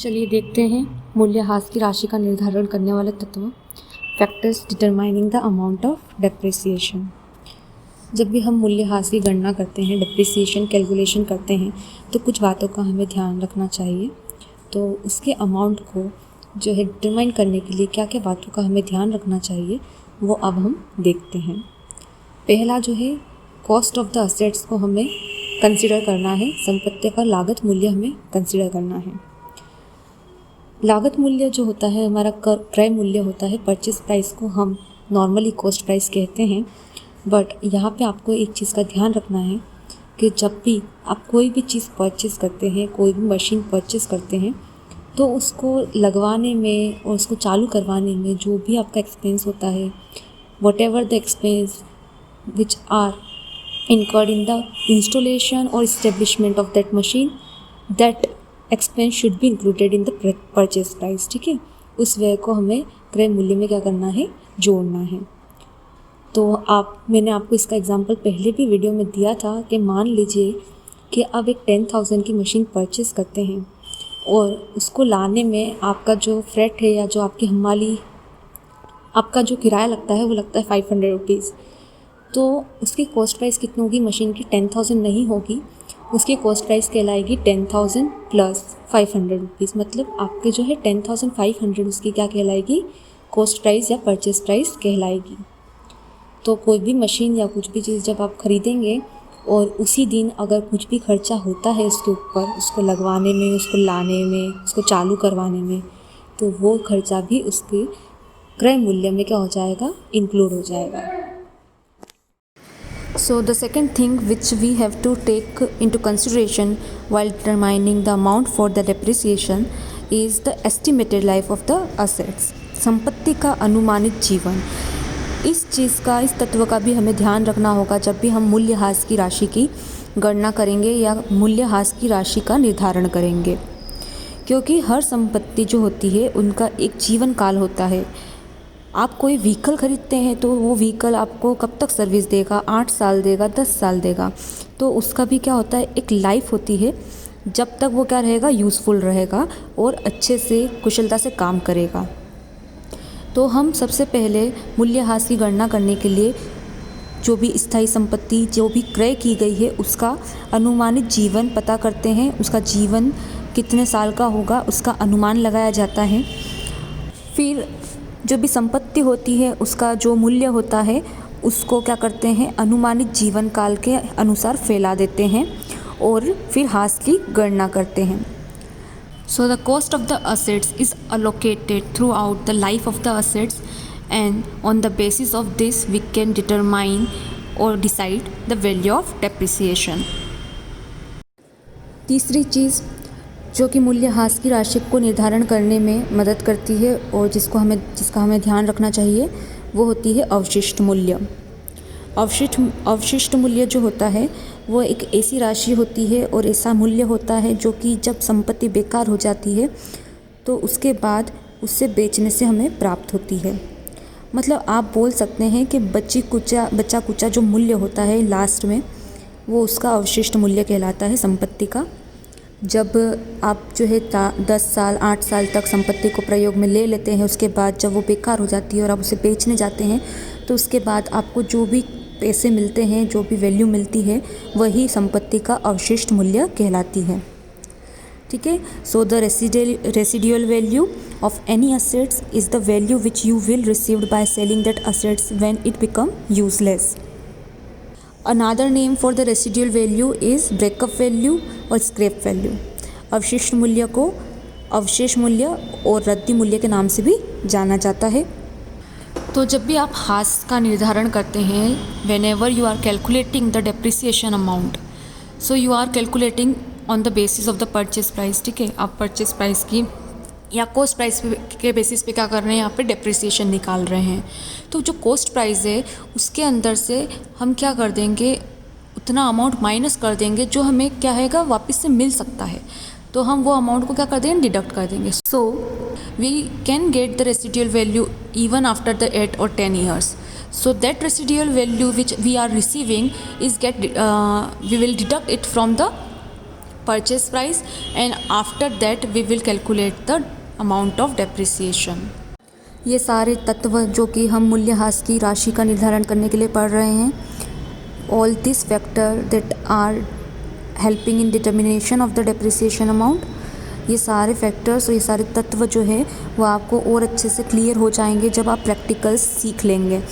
चलिए देखते हैं मूल्यह्रास की राशि का निर्धारण करने वाले तत्व factors determining the amount of depreciation. जब भी हम मूल्यह्रास की गणना करते हैं, डेप्रिसिएशन कैलकुलेशन करते हैं, तो कुछ बातों का हमें ध्यान रखना चाहिए। तो उसके अमाउंट को जो है डिटरमाइन करने के लिए क्या क्या बातों का हमें ध्यान रखना चाहिए वो अब हम देखते हैं। पहला जो है कॉस्ट ऑफ द असेट्स को हमें कंसिडर करना है। संपत्ति का लागत मूल्य हमें कंसिडर करना है। लागत मूल्य जो होता है हमारा क्रय मूल्य होता है। परचेस प्राइस को हम नॉर्मली कॉस्ट प्राइस कहते हैं, बट यहाँ पे आपको एक चीज़ का ध्यान रखना है कि जब भी आप कोई भी चीज़ परचेस करते हैं, कोई भी मशीन परचेस करते हैं, तो उसको लगवाने में और उसको चालू करवाने में जो भी आपका एक्सपेंस होता है, whatever the expense which are incurred in the installation or establishment of that machine, that expense should be included in the purchase price। ठीक है, उस व्यय को हमें क्रय मूल्य में क्या करना है, जोड़ना है। तो मैंने आपको इसका एग्जांपल पहले भी वीडियो में दिया था कि मान लीजिए कि आप एक 10,000 की मशीन परचेस करते हैं और उसको लाने में आपका जो फ्रेट है या जो आपकी हमाली आपका जो किराया लगता है वो लगता है 500 रुपीज़। तो उसकी कॉस्ट प्राइस कितनी होगी, मशीन की 10,000 नहीं होगी, उसकी कॉस्ट प्राइस कहलाएगी 10,000 प्लस 500 रुपीज़। मतलब आपके जो है 10,500 उसकी क्या कहलाएगी, कॉस्ट प्राइस या परचेस प्राइस कहलाएगी। तो कोई भी मशीन या कुछ भी चीज़ जब आप ख़रीदेंगे और उसी दिन अगर कुछ भी खर्चा होता है उसके ऊपर, उसको लगवाने में, उसको लाने में, उसको चालू करवाने में, तो वो खर्चा भी उसके क्रय मूल्य में क्या हो जाएगा, इंक्लूड हो जाएगा। So the second thing which we have to take into consideration while determining the amount for the depreciation is the estimated life of the assets। संपत्ति का अनुमानित जीवन। इस चीज़ का, इस तत्व का भी हमें ध्यान रखना होगा जब भी हम मूल्यह्रास की राशि की गणना करेंगे या मूल्यह्रास की राशि का निर्धारण करेंगे, क्योंकि हर संपत्ति जो होती है उनका एक जीवन काल होता है। आप कोई व्हीकल ख़रीदते हैं तो वो व्हीकल आपको कब तक सर्विस देगा, 8 साल देगा, 10 साल देगा। तो उसका भी क्या होता है, एक लाइफ होती है जब तक वो क्या रहेगा, यूज़फुल रहेगा और अच्छे से कुशलता से काम करेगा। तो हम सबसे पहले मूल्यह्रास की गणना करने के लिए जो भी स्थायी संपत्ति जो भी क्रय की गई है उसका अनुमानित जीवन पता करते हैं। उसका जीवन कितने साल का होगा उसका अनुमान लगाया जाता है। फिर जो भी संपत्ति होती है उसका जो मूल्य होता है उसको क्या करते हैं, अनुमानित जीवन काल के अनुसार फैला देते हैं और फिर ह्रास की गणना करते हैं। So the cost of the assets is allocated throughout the life of the assets and on the basis of this we can determine और decide the value of depreciation. तीसरी चीज़ जो कि मूल्यह्रास की राशि को निर्धारण करने में मदद करती है और जिसका हमें ध्यान रखना चाहिए वो होती है अवशिष्ट मूल्य। अवशिष्ट मूल्य जो होता है वो एक ऐसी राशि होती है और ऐसा मूल्य होता है जो कि जब संपत्ति बेकार हो जाती है तो उसके बाद उससे बेचने से हमें प्राप्त होती है। मतलब आप बोल सकते हैं कि बचा कुचा जो मूल्य होता है लास्ट में वो उसका अवशिष्ट मूल्य कहलाता है संपत्ति का। जब आप जो है 10 साल 8 साल तक संपत्ति को प्रयोग में ले लेते हैं, उसके बाद जब वो बेकार हो जाती है और आप उसे बेचने जाते हैं तो उसके बाद आपको जो भी पैसे मिलते हैं, जो भी वैल्यू मिलती है, वही संपत्ति का अवशिष्ट मूल्य कहलाती है। ठीक है। So the residual value of any assets is the value which you will received by selling that assets when it become useless. Another name for the residual value is breakup value और scrap value। अवशिष्ट मूल्य को अवशेष मूल्य और रद्दी मूल्य के नाम से भी जाना जाता है। तो जब भी आप ह्रास का निर्धारण करते हैं, whenever you are calculating the depreciation amount, so you are calculating on the basis of the purchase price। ठीक है, आप परचेस प्राइस की या कॉस्ट प्राइस के बेसिस पे क्या कर रहे हैं, यहाँ पे डेप्रिसिएशन निकाल रहे हैं। तो जो कॉस्ट प्राइस है उसके अंदर से हम क्या कर देंगे, उतना अमाउंट माइनस कर देंगे जो हमें क्या हैगा वापस से मिल सकता है। तो हम वो अमाउंट को क्या कर देंगे, डिडक्ट कर देंगे। So we can get the residual value even after the 8 or 10 years। So that residual value which we are receiving is we will deduct it from the purchase price and after that we will calculate the amount of depreciation. ये सारे तत्व जो कि हम मूल्यह्रास की राशि का निर्धारण करने के लिए पढ़ रहे हैं, all this factor that are helping in determination of the depreciation amount, ये सारे फैक्टर्स और ये सारे तत्व जो है वो आपको और अच्छे से क्लियर हो जाएंगे जब आप प्रैक्टिकल्स सीख लेंगे।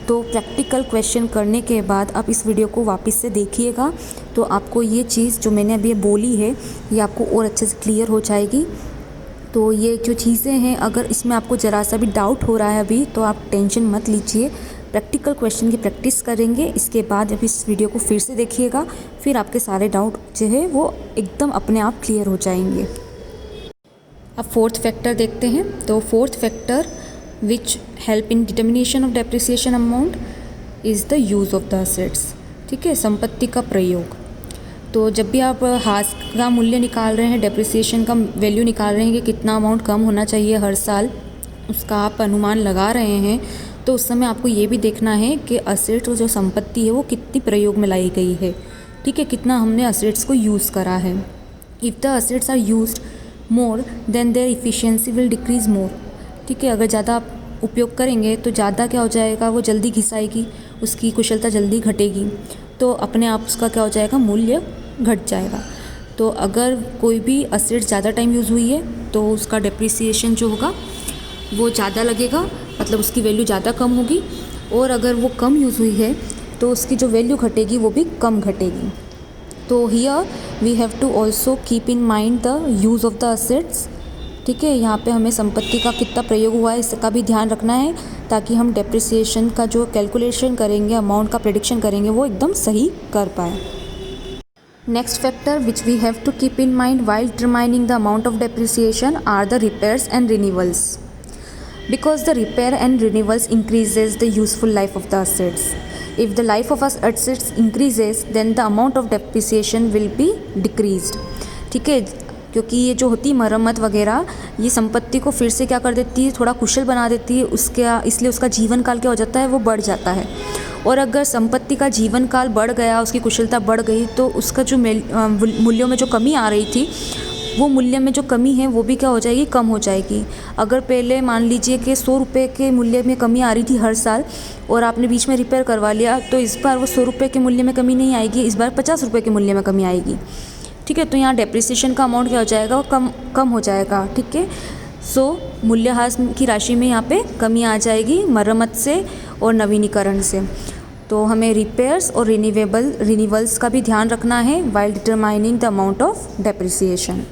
तो प्रैक्टिकल क्वेश्चन करने के बाद आप इस वीडियो को वापस से देखिएगा, तो आपको ये चीज़ जो मैंने अभी बोली है ये आपको और अच्छे से क्लियर हो जाएगी। तो ये जो चीज़ें हैं, अगर इसमें आपको ज़रा सा भी डाउट हो रहा है अभी, तो आप टेंशन मत लीजिए। प्रैक्टिकल क्वेश्चन की प्रैक्टिस करेंगे, इसके बाद जब इस वीडियो को फिर से देखिएगा, फिर आपके सारे डाउट जो है वो एकदम अपने आप क्लियर हो जाएंगे। अब फोर्थ फैक्टर देखते हैं। तो fourth factor which help in determination of depreciation amount is the use of the assets. ठीक है, संपत्ति का प्रयोग। तो जब भी आप ह्रास का मूल्य निकाल रहे हैं, डेप्रिसिएशन का वैल्यू निकाल रहे हैं कि कितना अमाउंट कम होना चाहिए हर साल, उसका आप अनुमान लगा रहे हैं, तो उस समय आपको ये भी देखना है कि असेट्स जो संपत्ति है वो कितनी प्रयोग में लाई गई है। ठीक है, कितना हमने असेट्स को यूज़ करा है। If the assets are used more then their efficiency will decrease more. ठीक है, अगर ज़्यादा आप उपयोग करेंगे तो ज़्यादा क्या हो जाएगा, वो जल्दी घिसाएगी, उसकी कुशलता जल्दी घटेगी, तो अपने आप उसका क्या हो जाएगा, मूल्य घट जाएगा। तो अगर कोई भी असेट ज़्यादा टाइम यूज़ हुई है तो उसका डेप्रिसिएशन जो होगा वो ज़्यादा लगेगा, मतलब उसकी वैल्यू ज़्यादा कम होगी। और अगर वो कम यूज़ हुई है तो उसकी जो वैल्यू घटेगी वो भी कम घटेगी। तो here we have to also keep in mind the use of the assets. ठीक है, यहाँ पे हमें संपत्ति का कितना प्रयोग हुआ है इसका भी ध्यान रखना है, ताकि हम डेप्रिसिएशन का जो कैलकुलेशन करेंगे, अमाउंट का प्रेडिक्शन करेंगे, वो एकदम सही कर पाए। Next factor which we have to keep in mind while determining the amount of depreciation are the repairs and renewals, because the repair and renewals increases the useful life of the assets. If the life of assets increases then the amount of depreciation will be decreased. ठीक है, क्योंकि ये जो होती है मरम्मत वगैरह, ये संपत्ति को फिर से क्या कर देती है, थोड़ा कुशल बना देती है, उसका इसलिए उसका जीवन काल क्या हो जाता है, वो बढ़ जाता है। और अगर संपत्ति का जीवन काल बढ़ गया, उसकी कुशलता बढ़ गई, तो उसका जो मूल्यों में जो कमी आ रही थी, वो मूल्य में जो कमी है वो भी क्या हो जाएगी, कम हो जाएगी। अगर पहले मान लीजिए कि 100 रुपये के मूल्य में कमी आ रही थी हर साल, और आपने बीच में रिपेयर करवा लिया, तो इस बार वो 100 रुपये के मूल्य में कमी नहीं आएगी, इस बार 50 रुपये के मूल्य में कमी आएगी। ठीक है, तो यहाँ डेप्रिसिएशन का अमाउंट क्या हो जाएगा, वो कम हो जाएगा। ठीक है, सो मूल्यह्रास की राशि में यहाँ पे कमी आ जाएगी मरम्मत से और नवीनीकरण से। तो हमें रिपेयर्स और रिन्यूअल्स का भी ध्यान रखना है while determining the amount of depreciation.